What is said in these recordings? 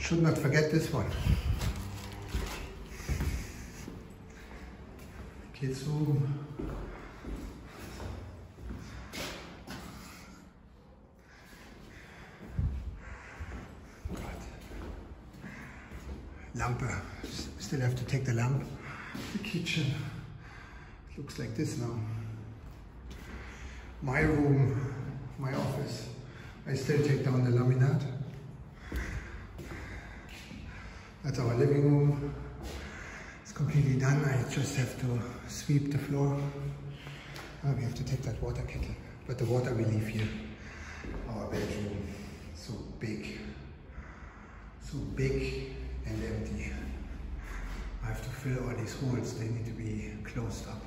Should not forget this one. Kids room. God. Lampe. Still have to take the lamp. The kitchen. It looks like this now. My room, my office. I still take down the laminate. That's our living room. It's completely done. I just have to sweep the floor. We have to take that water kettle, but the water we leave here. Our bedroom, so big and empty. I have to fill all these holes. They need to be closed up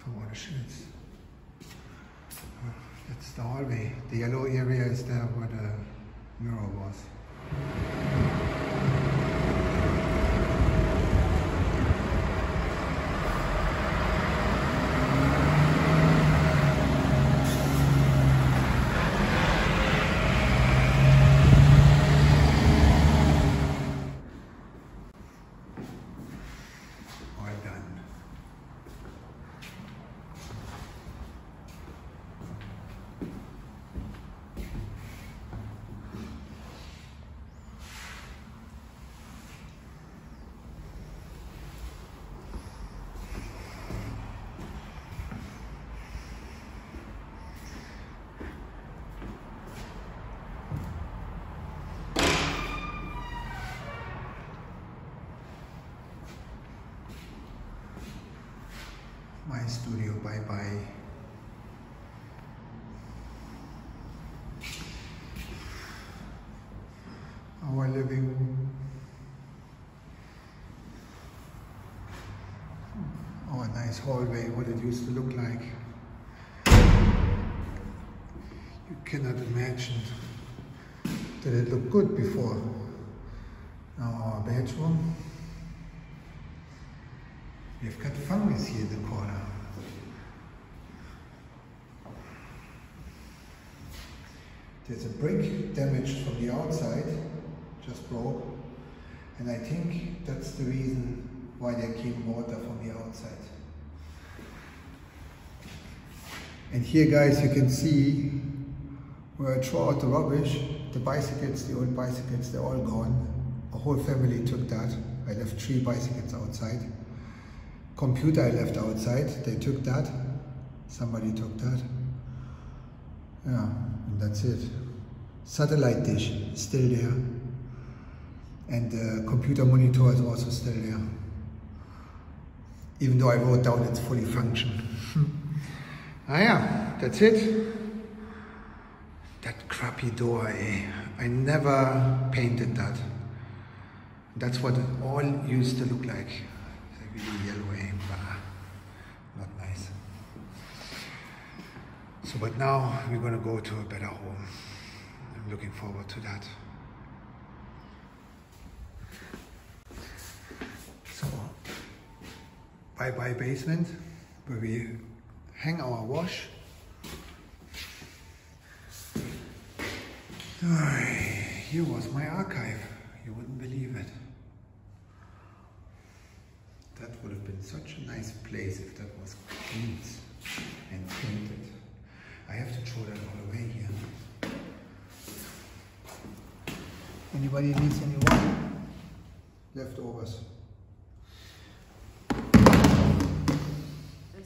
from all the shits. That's the hallway. The yellow area is there where the mirror was. My studio, bye-bye. Our living room. Our nice hallway, what it used to look like. You cannot imagine that it looked good before. Now our bedroom. We've got fungus here in the corner. There's a brick damaged from the outside, just broke. And I think that's the reason why there came water from the outside. And here guys, you can see where I throw out the rubbish. The bicycles, the old bicycles, they're all gone. A whole family took that. I left 3 bicycles outside. Computer I left outside, they took that. Somebody took that. Yeah, and that's it. Satellite dish, still there. And the computer monitor is also still there. Even though I wrote down it's fully functional. Yeah, that's it. That crappy door, I never painted that. That's what it all used to look like. Really yellow, not nice. So, but now we're gonna go to a better home. I'm looking forward to that. So, bye-bye basement, where we hang our wash. Here was my archive. You wouldn't believe it. That would have been such a nice place if that was cleaned and painted. I have to throw that all away here. Anybody needs any water? Leftovers.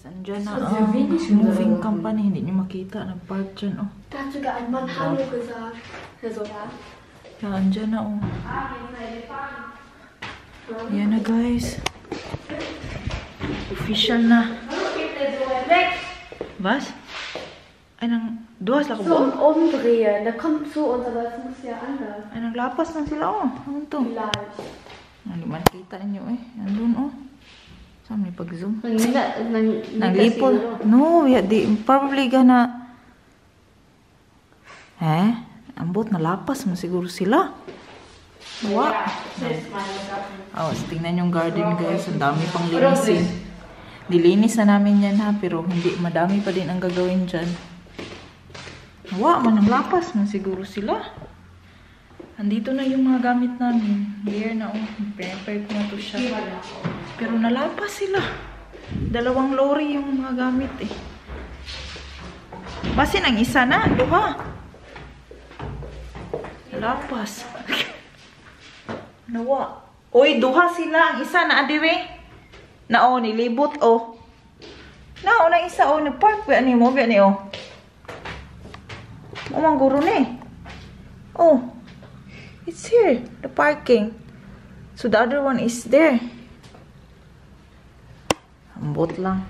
Andyan na moving company, hindi nyo makita, nag-park dyan, oh. Yeah, andyan na, oh. Yan na, guys. Official na. Was? Du hast So ein Umdrehen, der kommt zu uns, aber das muss ja anders. Ay, naglapas na sila, oh. Ano to? Vielleicht. Hindi man kita ninyo, eh. Andun, oh. Saan may pag-zoom? Naglipol. Naglipol? No, probably gana... Ambot na lapas mo siguro sila. Wow. Oh, tingnan yung garden, guys. Ang dami pang linisin. Dilinis na namin yan, ha. Pero hindi, madami pa din ang gagawin dyan. Wow, manang lapas mo siguro sila. Andito na yung mga gamit namin. Here na, oh. Prepare ko na to siya. Pero nalapas sila. 2 lorry yung mga gamit, eh. Basin ang isa na, 2. Lapas. Nawa. Uy, 2 sila. Ang isa na adire. Na, oh, nilibot, oh. Na, oh, na isa, oh. Nagpark. Ano mo? Ano mo? Umang guro na, eh. Oh. It's here. The parking. So, the other one is there. Ambot lang.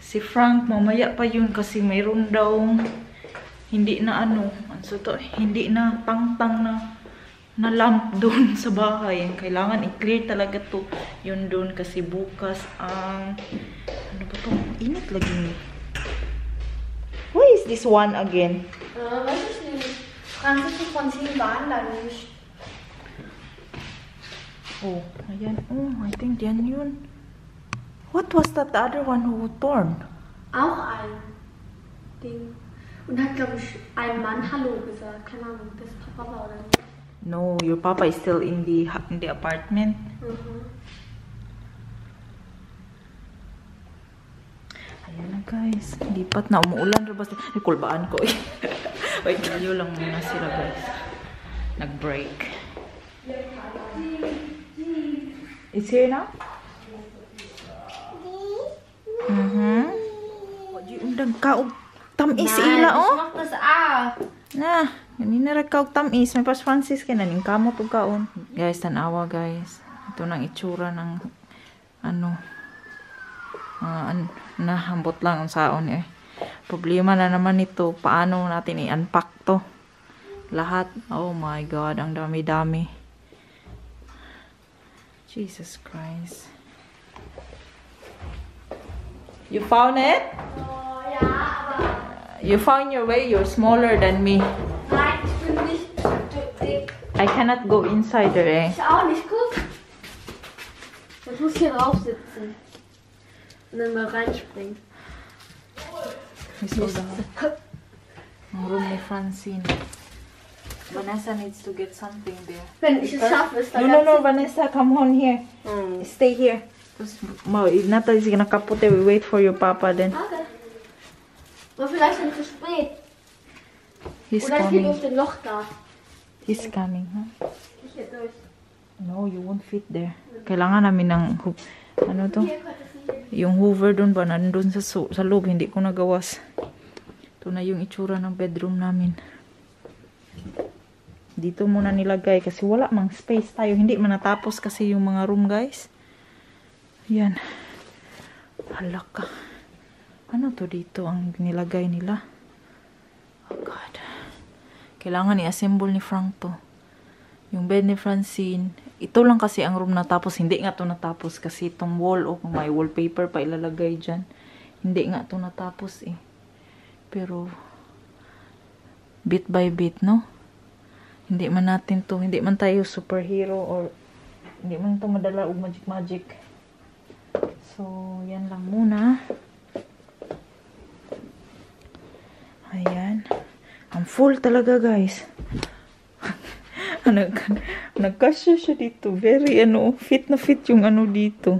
Si Frank, mamaya pa yun kasi mayroon daw hindi na so to, hindi na tang-tang na lamp doon sa bahay. Kailangan i-clear talaga to yun doon kasi bukas ang ano ba to? Init lagi. Who is this one again? Was ist denn? Francene V waren da nicht. Oh, ayan. Oh, I think yan yun. What was that other one who torn? Auch ein Ding. Und hat, glaube ich, ein Mann Hallo gesagt. Keine Ahnung, das Papa war oder nicht. No, your papa is still in the apartment. Ayan na, guys. Lipat na. Umuulan. Ay, kulbaan ko, eh. Wait, layo lang muna sila, guys. Nag-break. It's here now? What you undag ka? Tamis ila, oh. Ich mach das auch. Na, ganina ra ka og tamis. May pas Francis kay naning kamot og kaon. Guys, tanawa, guys. Ito nang itsura ng nahambot lang ang saon, eh. Problema na naman ito. Paano natin i-unpack to? Lahat. Oh my God, ang dami-dami. Jesus Christ. You found it? Oh, ja, aber... You found your way. You're smaller than me. Nein, ich bin nicht dick. I cannot go inside there, eh. Ich auch nicht, guck. Ich muss hier drauf sitzen. Und dann mal reinspringen. Ang room ni Francine. Vanessa needs to get something there. Wenn ich es schaffe, ist dann... No, Vanessa, come on here. Stay here. Natalie is gonna kapote. We wait for your papa then. Okay. Aber vielleicht sind wir zu spät. He's Oder ich gehe coming. durch den Loch da. He's coming, huh? Ich hier durch. No, you won't fit there. Kailangan namin ng ano to? Hier könnte es nicht. Yung hoover doon ba nandun sa loob, hindi ko nagawas. Ito na yung itsura ng bedroom namin. Dito muna nilagay kasi wala mang space tayo. Hindi man natapos kasi yung mga room, guys. Yan. Halaka. Ano to dito ang nilagay nila? Oh God. Kailangan i-assemble ni Frank to. Yung bed ni Francine. Ito lang kasi ang room natapos. Hindi nga to natapos kasi itong wall o may wallpaper pa ilalagay dyan. Hindi nga to natapos, eh. Pero bit by bit, no? Hindi man natin to, hindi man tayo superhero or hindi man to madala og magic. So, yan lang muna. Ayan. Ang full talaga, guys. Nagkasya siya dito. Very, fit na fit yung dito.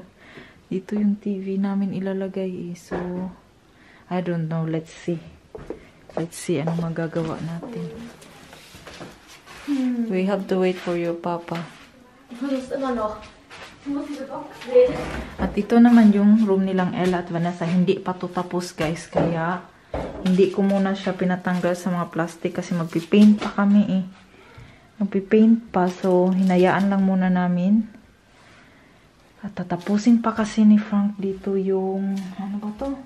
Dito yung TV namin ilalagay, eh. So, I don't know. Let's see. Let's see anong magagawa natin. We have to wait for your papa. Ich versuch's immer noch. Ich muss diese Box sehen. At ito naman yung room nilang Ella at Vanessa. Hindi pa to tapos, guys. Kaya, hindi ko muna siya pinatanggal sa mga plastic kasi magpipaint pa kami, eh. Magpipaint pa. So, hinayaan lang muna namin. At tatapusin pa kasi ni Frank dito yung, ano ba to?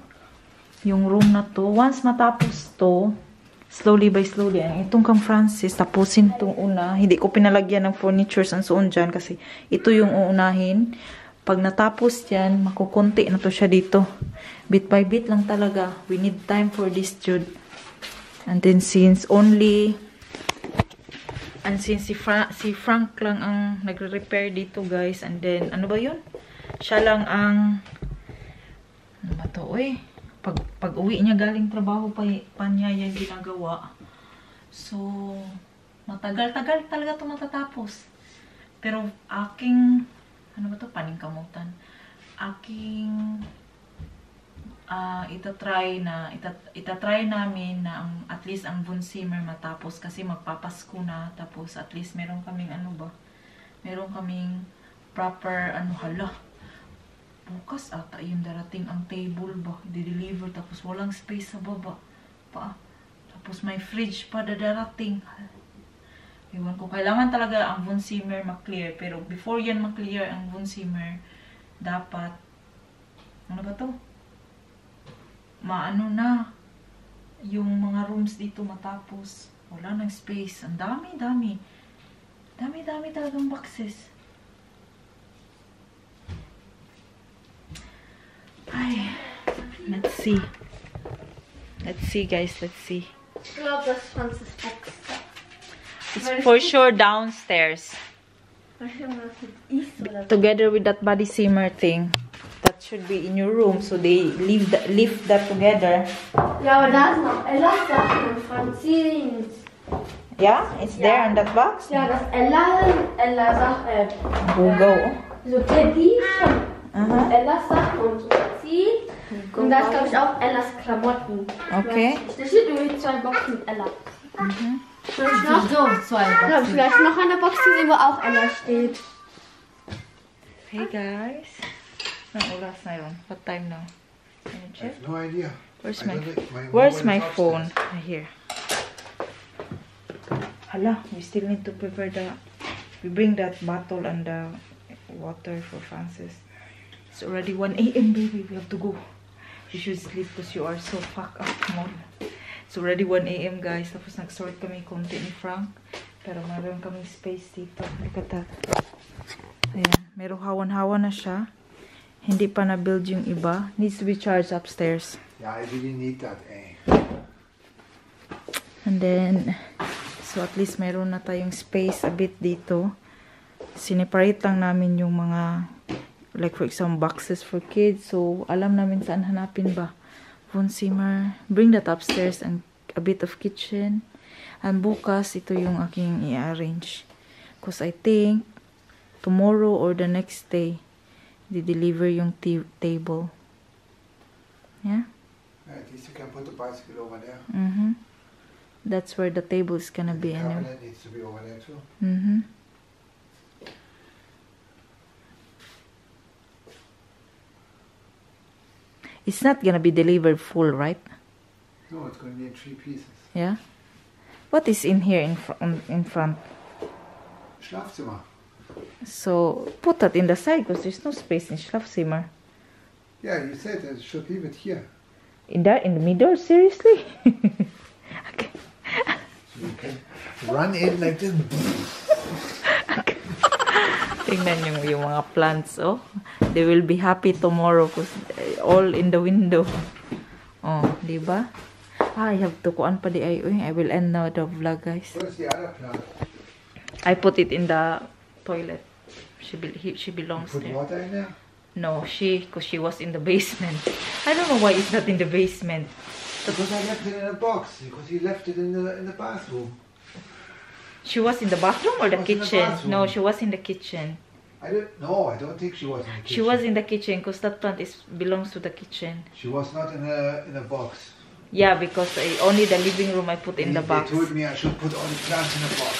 Yung room na to. Once matapos to, slowly by slowly, itong kang Francis, tapusin itong una. Hindi ko pinalagyan ng furnitures and so on dyan kasi ito yung uunahin. Pag natapos yan, makukunti na to siya dito. Bit by bit lang talaga. We need time for this, Jude. And then since si Frank lang ang nagre-repair dito, guys. And then, ano ba yun? Siya lang ang, ano ba to? Uy, pag uwi niya galing trabaho pa niya yung ginagawa. So, matagal-tagal talaga ito matatapos. Pero aking, ano ba to? Paningkamutan. Aking, itatry namin na at least ang Vonsimer matapos kasi magpapasko na. Tapos at least meron kaming ano ba? Meron kaming proper ano hala. Bukas ata yung darating ang table ba? I-deliver tapos walang space sa baba. Tapos may fridge pa darating. Ewan ko. Kailangan talaga ang Vonsimer ma-clear. Pero before yan ma-clear ang Vonsimer, dapat ano ba to? Maano na yung mga rooms dito matapos. Wala nang space. Ang dami talagang boxes. Ay, let's see guys, let's see. Ich glaube, das ist Francis Box. It's for sure downstairs. Together with that body simmer thing. That should be in your room, so they lift that together. Ja, aber da ist noch Ellas Sachen und Francine. Yeah, it's there in that box. Ja, das Ella Sachen. Go. So Teddy von Ellas Sachen und so Francine. Und da ist, glaube ich, auch Ellas Klamotten. Okay. Da steht übrigens 2 Boxen mit Ella. Vielleicht noch, So, 2 ja, Boxen. vielleicht noch eine Box, wo auch Ella steht. Hey guys. Anong oras na yun? What time now? Can you I check? have no idea. Where's my phone? Here. Hala, we still need to prepare we bring that bottle and the water for Francis. It's already 1 AM, baby. We have to go. You should sleep because you are so fucked up tomorrow. It's already 1 AM, guys. Tapos nag-sort kami konti ni Frank. Pero meron kaming space dito. Look at that. Ayan. Merong hawan-hawan na siya. Hindi pa na-build yung iba. Needs to be charged upstairs. Yeah, I really need that, eh? And then, so at least meron na tayong space a bit dito. Sineparate lang namin yung mga, like for example, boxes for kids. So, alam namin saan hanapin ba. Vonsimer. Bring that upstairs and a bit of kitchen. And bukas, ito yung aking i-arrange. Because I think, tomorrow or the next day, deliver yung table. Yeah? At least you can put the bicycle over there. That's where the table is gonna be. The cabinet needs to be over there too. It's not gonna be delivered full, right? No, it's going to be in 3 pieces. Yeah? What is in here in front? Schlafzimmer. So, put that in the side because there's no space in Schlafzimmer. Yeah, you said I should leave it here. In the middle? Seriously? Okay. So you can run in like this. Tingnan yung mga plants, oh. They will be happy tomorrow because all in the window. Oh, diba? I have to kuan pa di ay. I will end now the vlog, guys. Where's the other plant? I put it in the toilet. She belongs Put there. water in there? No, because she was in the basement. I don't know why it's not in the basement. Because I left it in a box. Because he left it in the bathroom. She was in the bathroom or the Was in the kitchen? bathroom. No, she was in the kitchen. I don't think she was in the kitchen. She was in the kitchen because that plant belongs to the kitchen. She was not in a box. Yeah, because only the living room I put in the box. They told me I should put all the plants in a box.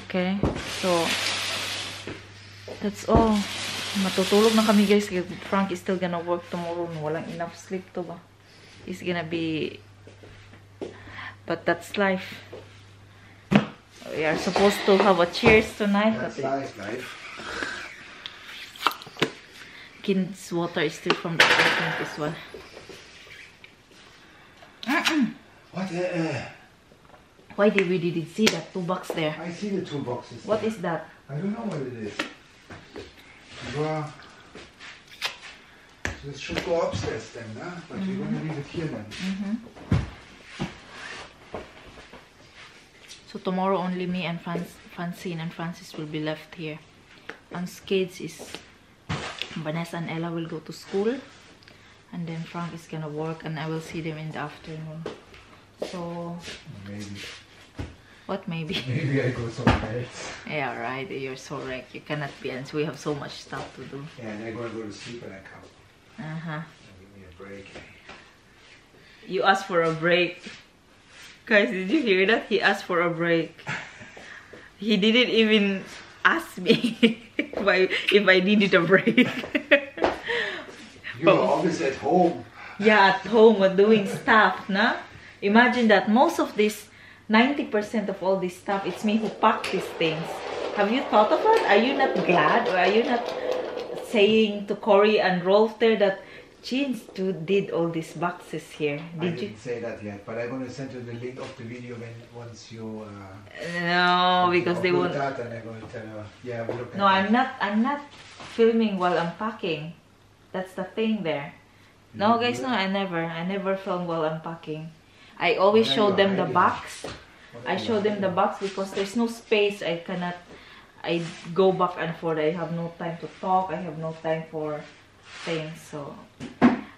Okay, so that's all. Matutulog na kami, guys. Frank is still gonna work tomorrow. Walang enough sleep to ba? He's gonna be... But that's life. We are supposed to have a cheers tonight. That's life. kids water is still from the I think this one. What? Why did we didn't see that 2 box there? I see the 2 boxes. What there. is that? I don't know what it is. Well, this should go upstairs then, huh? But we're going to leave it here then. So tomorrow only me and Francine and Francis will be left here. On kids is Vanessa and Ella will go to school, and then Frank is gonna work, and I will see them in the afternoon. So maybe. What maybe? Maybe I go somewhere else. Yeah, right. You're so wrecked. You cannot be, and we have so much stuff to do. Yeah, and I'm gonna go to sleep when I come. Give me a break. You asked for a break. Guys, did you hear that? He asked for a break. He didn't even ask me if I needed a break. You were always at home. Yeah, at home we're doing stuff, nah? Imagine that most of this, 90% of all this stuff, it's me who pack these things. Have you thought of it? Are you not glad, or are you not saying to Corey and Rolf there that Jeans did all these boxes here? I didn't say that yet, but I'm going to send you the link of the video once you. No, because they won't. That, and I'm going to tell you. Yeah, we look. No, I'm not filming while I'm packing. That's the thing there. No, guys, no, I never film while I'm packing. I always show them the box. I show them the box because there's no space. I go back and forth. I have no time to talk. I have no time for things. So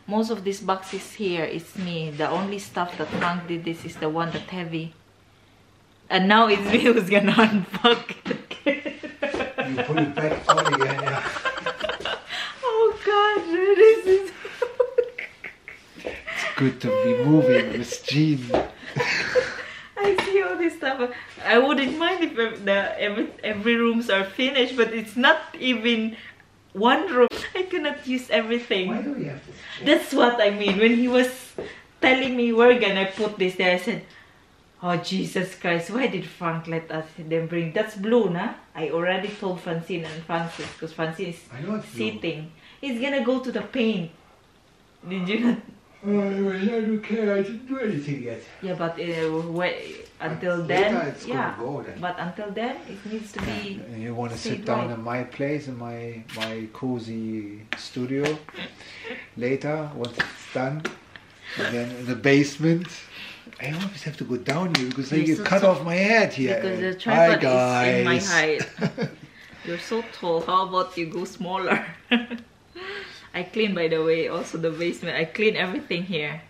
most of these boxes here is me. The only stuff that Frank did this is the one that's heavy. And now it's me who's gonna unpack it again. You put it back on again, yeah. Oh God, this is Good to be moving with Jean. I see all this stuff. I wouldn't mind if every rooms are finished, but it's not even one room. I cannot use everything. Why do we have this? That's what I mean. When he was telling me we're gonna put this there, I said, "Oh Jesus Christ! Why did Frank let us then bring? That's blue, nah? I already told Francine and Francis because Francine is sitting. He's gonna go to the paint. Did you not? I don't care. I didn't do anything yet. Yeah, but until then, yeah. Then. But until then, it needs to be. And you want to sit down in my place, in my cozy studio. Later, once it's done, and then in the basement. I always have to go down here because I get cut off my head here. Because the tripod is in my height. You're so tall. How about you go smaller? I clean, by the way, also the basement. I clean everything here.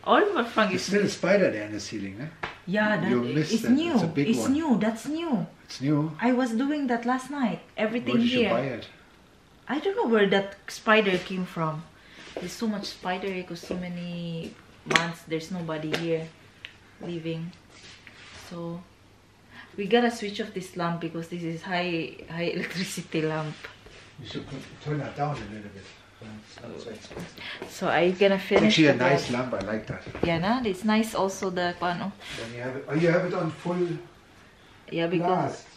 All of my Frank is still a spider there in the ceiling, eh? Yeah, it's new. It's a big one. New. That's new. It's new. I was doing that last night. Everything Where did here. You buy it? I don't know where that spider came from. There's so much spider because so many months there's nobody here living. So we gotta switch off this lamp because this is high electricity lamp. You should turn that down a little bit. So I'm gonna finish. Actually, a nice lamp. I like that. Yeah, nah, it's nice. Also the pano. Then you have it. Oh, you have it on full. Yeah, because blast.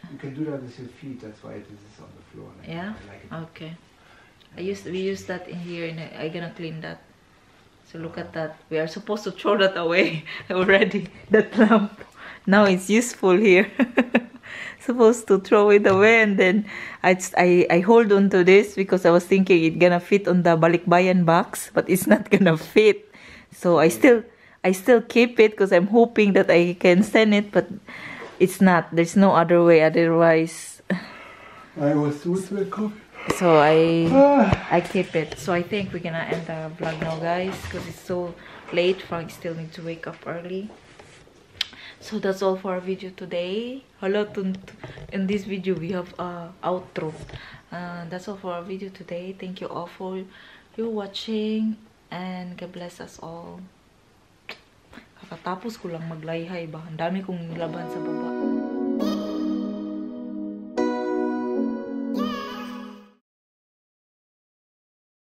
You can do that with your feet. That's why this is on the floor. Yeah. I like it. Okay. We use that in here. I'm gonna clean that. So look at that. We are supposed to throw that away already. That lamp. Now it's useful here. Supposed to throw it away, and then I hold on to this because I was thinking it's gonna fit on the balikbayan box, but it's not gonna fit. So I still keep it because I'm hoping that I can send it, but it's not. There's no other way. Otherwise, I was too coffee. So I keep it. So I think we're gonna end the vlog now, guys, because it's so late. Frank still need to wake up early. So that's all for our video today. Hello, in this video we have outro. That's all for our video today. Thank you all for your watching, and God bless us all. Kakatapos ko lang maglayhay ba? Ang dami kong laban sa baba.